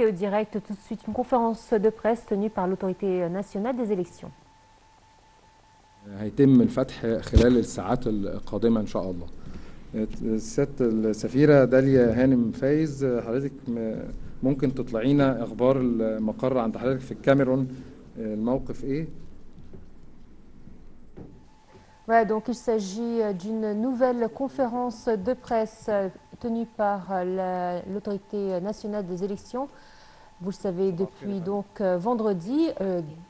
Au direct tout de suite une conférence de presse tenue par l'autorité nationale des élections. هيتم الفتح خلال الساعات القادمة إن شاء الله. سيادة السفيرة داليا هانم فايز، حضرتك ممكن تطلعينا أخبار المقر عند حضرتك في الكاميرون، الموقف إيه؟ Voilà, donc il s'agit d'une nouvelle conférence de presse tenue par l'autorité nationale des élections. Vous le savez, depuis donc vendredi,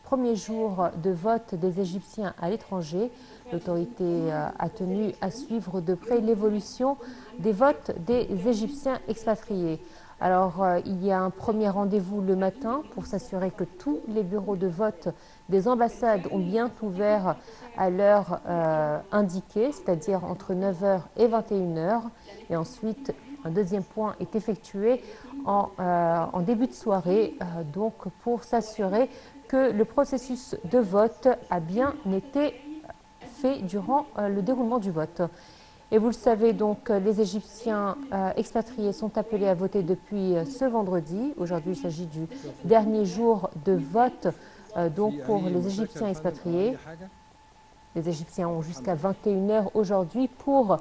premier jour de vote des Égyptiens à l'étranger, l'autorité a tenu à suivre de près l'évolution des votes des Égyptiens expatriés. Alors, il y a un premier rendez-vous le matin pour s'assurer que tous les bureaux de vote des ambassades ont bien ouvert à l'heure indiquée, c'est-à-dire entre 9 h et 21 h. Et ensuite, un deuxième point est effectué en début de soirée, donc pour s'assurer que le processus de vote a bien été fait durant le déroulement du vote. Et vous le savez, donc, les Égyptiens expatriés sont appelés à voter depuis ce vendredi. Aujourd'hui, il s'agit du dernier jour de vote donc pour les Égyptiens expatriés. Les Égyptiens ont jusqu'à 21 h aujourd'hui pour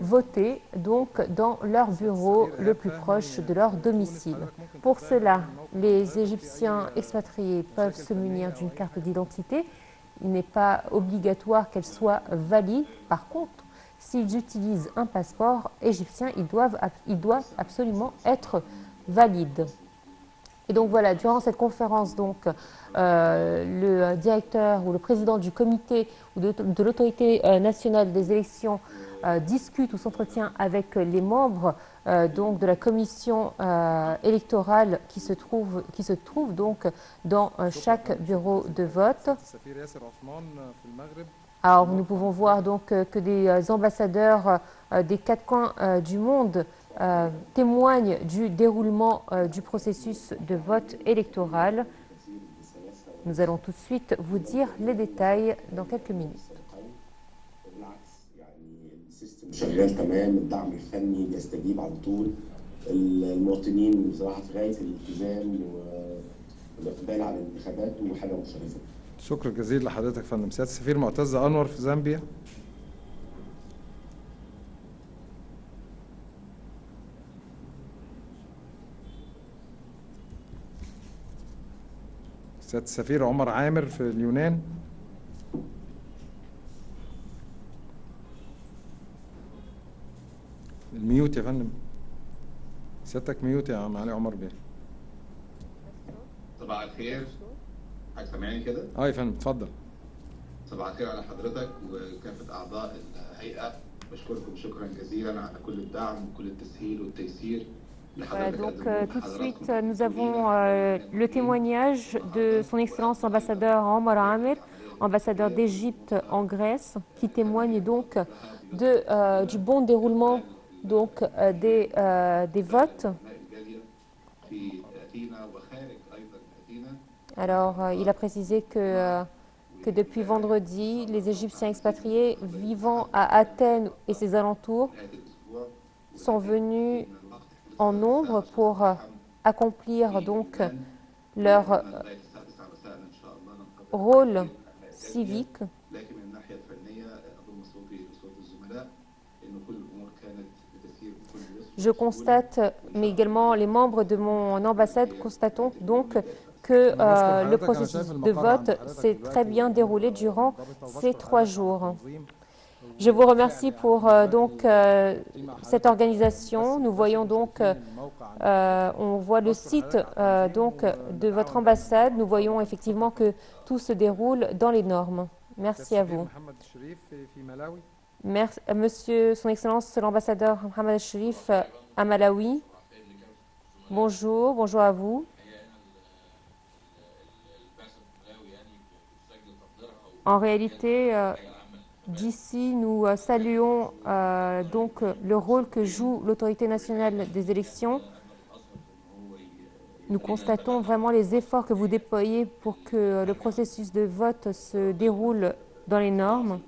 voter donc dans leur bureau le plus proche de leur domicile. Pour cela, les Égyptiens expatriés peuvent se munir d'une carte d'identité. Il n'est pas obligatoire qu'elle soit valide. Par contre, s'ils utilisent un passeport égyptien, il doit absolument être valide. Et donc voilà, durant cette conférence, donc, le directeur ou le président du comité ou de l'autorité nationale des élections discute ou s'entretient avec les membres donc, de la commission électorale qui se trouve donc dans chaque bureau de vote. Alors nous pouvons voir donc que des ambassadeurs des quatre coins du monde témoignent du déroulement du processus de vote électoral. Nous allons tout de suite vous dire les détails dans quelques minutes. شغال تمام، الدعم الفني بيستجيب على طول، المواطنين بصراحه في غايه الالتزام والاقبال على الانتخابات وحاجه مشرفه. شكرا جزيلا لحضرتك يا فندم. سيادة السفير معتز أنور في زامبيا. سيادة السفير عمر عامر في اليونان. الميوت يا فندم، سيادتك ميوت يا معالي عمر بيه. صباح الخير، حضرتك سامعني كده؟ يا فندم اتفضل. صباح الخير على حضرتك وكافة أعضاء الهيئة، بشكركم شكرا جزيلا على كل الدعم وكل التسهيل والتيسير. Voilà, donc tout de suite, nous avons le témoignage de son Excellence ambassadeur Omar Amir, ambassadeur d'Égypte en Grèce, qui témoigne donc du bon déroulement donc, des votes. Alors, il a précisé que depuis vendredi, les Égyptiens expatriés vivant à Athènes et ses alentours sont venus en nombre pour accomplir donc leur rôle civique. Je constate, mais également les membres de mon ambassade constatons donc que le processus de vote s'est très bien déroulé durant ces 3 jours. Je vous remercie pour donc cette organisation. Nous voyons donc, on voit le site donc de votre ambassade. Nous voyons effectivement que tout se déroule dans les normes. Merci à vous. Merci, Monsieur, Son Excellence l'ambassadeur Mohamed Sherif à Malawi. Bonjour, bonjour à vous. En réalité, d'ici, nous saluons donc le rôle que joue l'autorité nationale des élections. Nous constatons vraiment les efforts que vous déployez pour que le processus de vote se déroule dans les normes.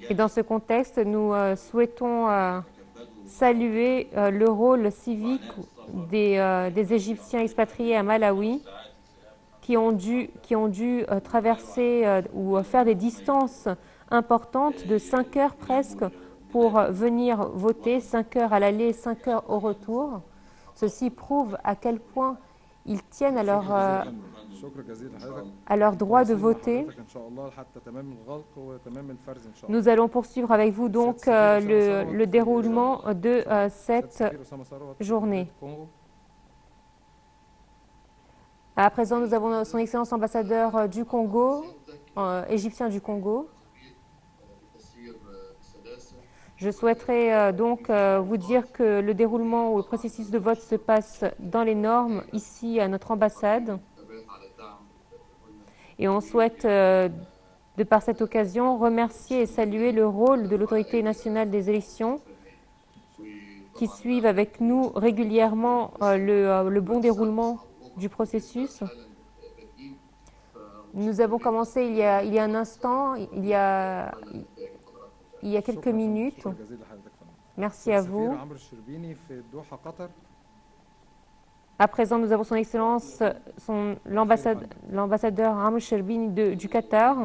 Et dans ce contexte, nous souhaitons saluer le rôle civique des Égyptiens expatriés à Malawi qui ont dû traverser ou faire des distances importantes de 5 heures presque pour venir voter, 5 heures à l'aller et 5 heures au retour. Ceci prouve à quel point ils tiennent à leur droit de voter. Nous allons poursuivre avec vous donc le déroulement de cette journée. À présent, nous avons son Excellence ambassadeur du Congo, égyptien du Congo. Je souhaiterais donc vous dire que le déroulement ou le processus de vote se passe dans les normes ici à notre ambassade. Et on souhaite, de par cette occasion, remercier et saluer le rôle de l'Autorité nationale des élections qui suivent avec nous régulièrement le bon déroulement du processus. Nous avons commencé il y a un instant, il y a quelques minutes. Merci à vous. À présent, nous avons son Excellence, l'ambassadeur Amr Sherbini du Qatar.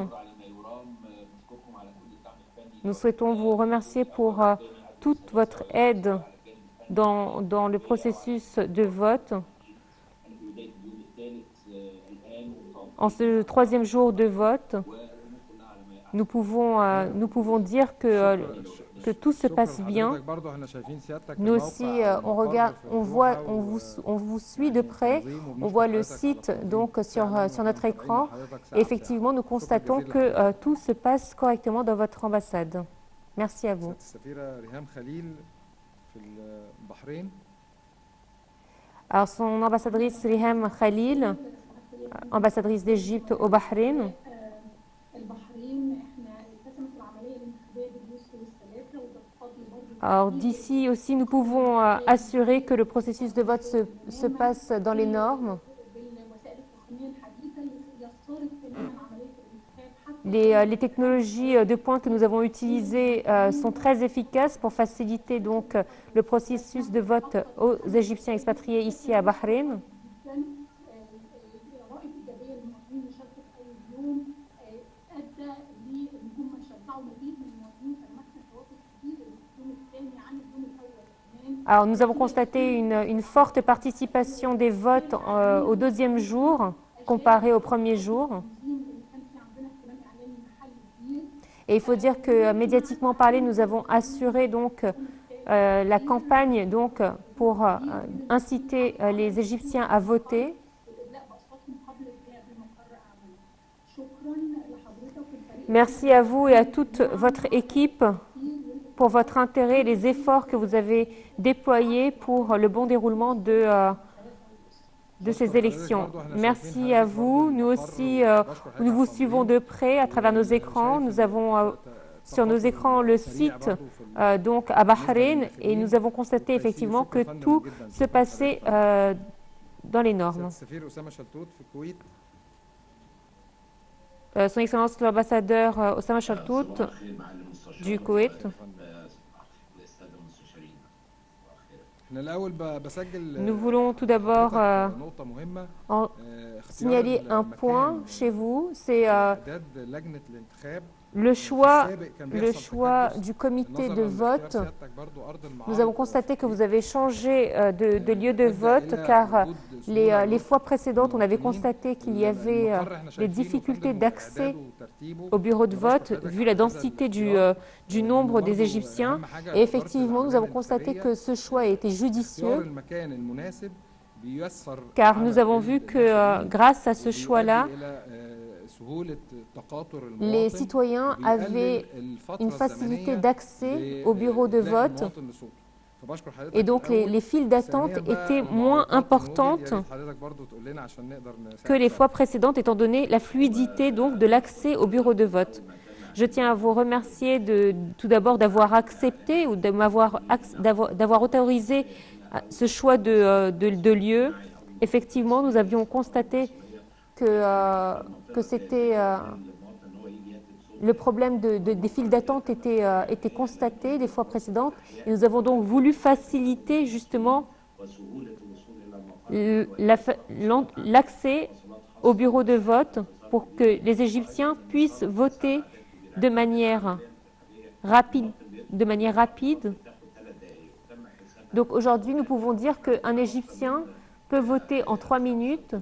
Nous souhaitons vous remercier pour toute votre aide dans le processus de vote. En ce 3e jour de vote, nous pouvons dire que tout se passe bien. Nous aussi, on vous suit de près, on voit le site donc sur notre écran. Et effectivement, nous constatons que tout se passe correctement dans votre ambassade. Merci à vous. Alors, son ambassadrice Riham Khalil, ambassadrice d'Égypte au Bahreïn. Alors d'ici aussi, nous pouvons assurer que le processus de vote se passe dans les normes. Les technologies de pointe que nous avons utilisées sont très efficaces pour faciliter donc le processus de vote aux Égyptiens expatriés ici à Bahreïn. Alors, nous avons constaté une forte participation des votes au 2e jour comparé au 1er jour. Et il faut dire que médiatiquement parlé, nous avons assuré donc la campagne donc pour inciter les Égyptiens à voter. Merci à vous et à toute votre équipe pour votre intérêt et les efforts que vous avez déployés pour le bon déroulement de ces élections. Merci à vous. Nous aussi, nous vous suivons de près à travers nos écrans. Nous avons sur nos écrans le site donc à Bahreïn et nous avons constaté effectivement que tout se passait dans les normes. Son Excellence l'ambassadeur Osama Shaltout du Koweït. Nous voulons tout d'abord signaler un point chez vous, c'est le choix du comité de vote. Nous avons constaté que vous avez changé de lieu de vote car les fois précédentes, on avait constaté qu'il y avait des difficultés d'accès au bureau de vote vu la densité du nombre des Égyptiens. Et effectivement, nous avons constaté que ce choix a été judicieux car nous avons vu que grâce à ce choix-là, les citoyens avaient une facilité d'accès au bureau de vote et donc les files d'attente étaient moins importantes que les fois précédentes étant donné la fluidité donc de l'accès au bureau de vote. Je tiens à vous remercier tout d'abord d'avoir accepté ou d'avoir autorisé ce choix de lieu. Effectivement, nous avions constaté que c'était le problème des files d'attente était constaté des fois précédentes. Et nous avons donc voulu faciliter justement l'accès au bureau de vote pour que les Égyptiens puissent voter de manière rapide. Donc aujourd'hui, nous pouvons dire qu'un Égyptien peut voter en 3 minutes,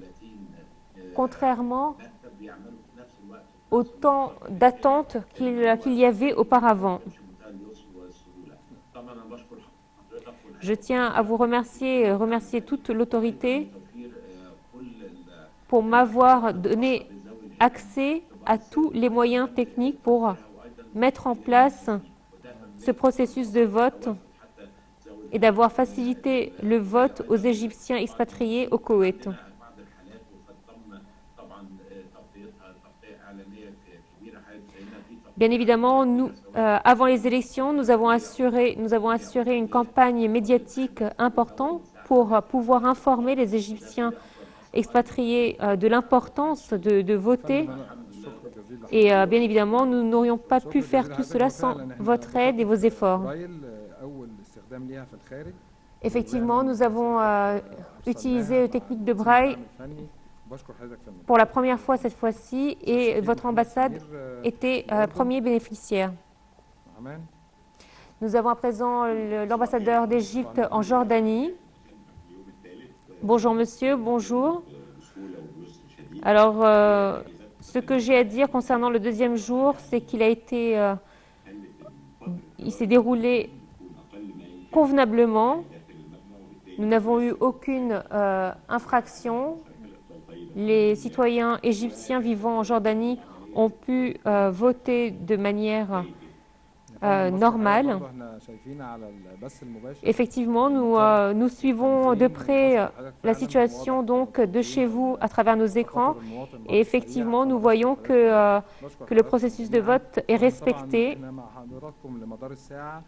contrairement au temps d'attente qu'il y avait auparavant. Je tiens à vous remercier toute l'autorité pour m'avoir donné accès à tous les moyens techniques pour mettre en place ce processus de vote et d'avoir facilité le vote aux Égyptiens expatriés au Koweït. Bien évidemment, avant les élections, nous avons assuré une campagne médiatique importante pour pouvoir informer les Égyptiens expatriés de l'importance de voter. Et bien évidemment, nous n'aurions pas pu faire tout cela sans votre aide et vos efforts. Effectivement, nous avons utilisé la technique de Braille pour la première fois cette fois-ci et votre ambassade était premier bénéficiaire. Nous avons à présent l'ambassadeur d'Égypte en Jordanie. Bonjour monsieur, bonjour. Alors, ce que j'ai à dire concernant le deuxième jour, c'est il s'est déroulé convenablement. Nous n'avons eu aucune infraction. Les citoyens égyptiens vivant en Jordanie ont pu voter de manière normale. Effectivement, nous suivons de près la situation donc de chez vous à travers nos écrans et effectivement, nous voyons que le processus de vote est respecté.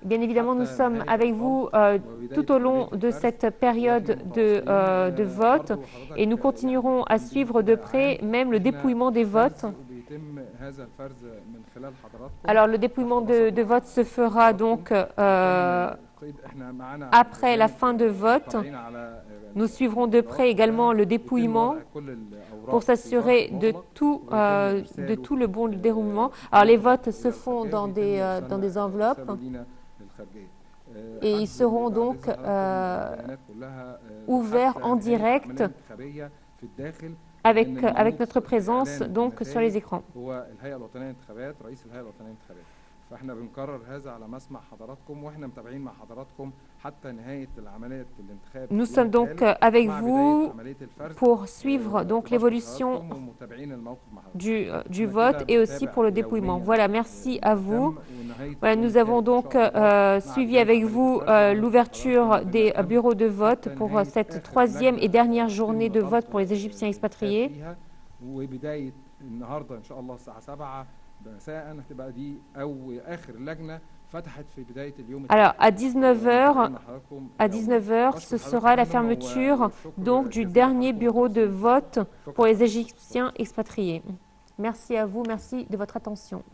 Bien évidemment, nous sommes avec vous tout au long de cette période de vote et nous continuerons à suivre de près même le dépouillement des votes. Alors, le dépouillement de vote se fera donc après la fin de vote. Nous suivrons de près également le dépouillement pour s'assurer de tout le bon déroulement. Alors, les votes se font dans des enveloppes et ils seront donc ouverts en direct avec notre présence donc sur les écrans. Nous sommes donc avec vous pour suivre donc l'évolution du vote et aussi pour le dépouillement. Voilà, merci à vous. Voilà, nous avons donc suivi avec vous l'ouverture des bureaux de vote pour cette troisième et dernière journée de vote pour les Égyptiens expatriés. Alors, à 19h, ce sera la fermeture donc du dernier bureau de vote pour les Égyptiens expatriés. Merci à vous, merci de votre attention.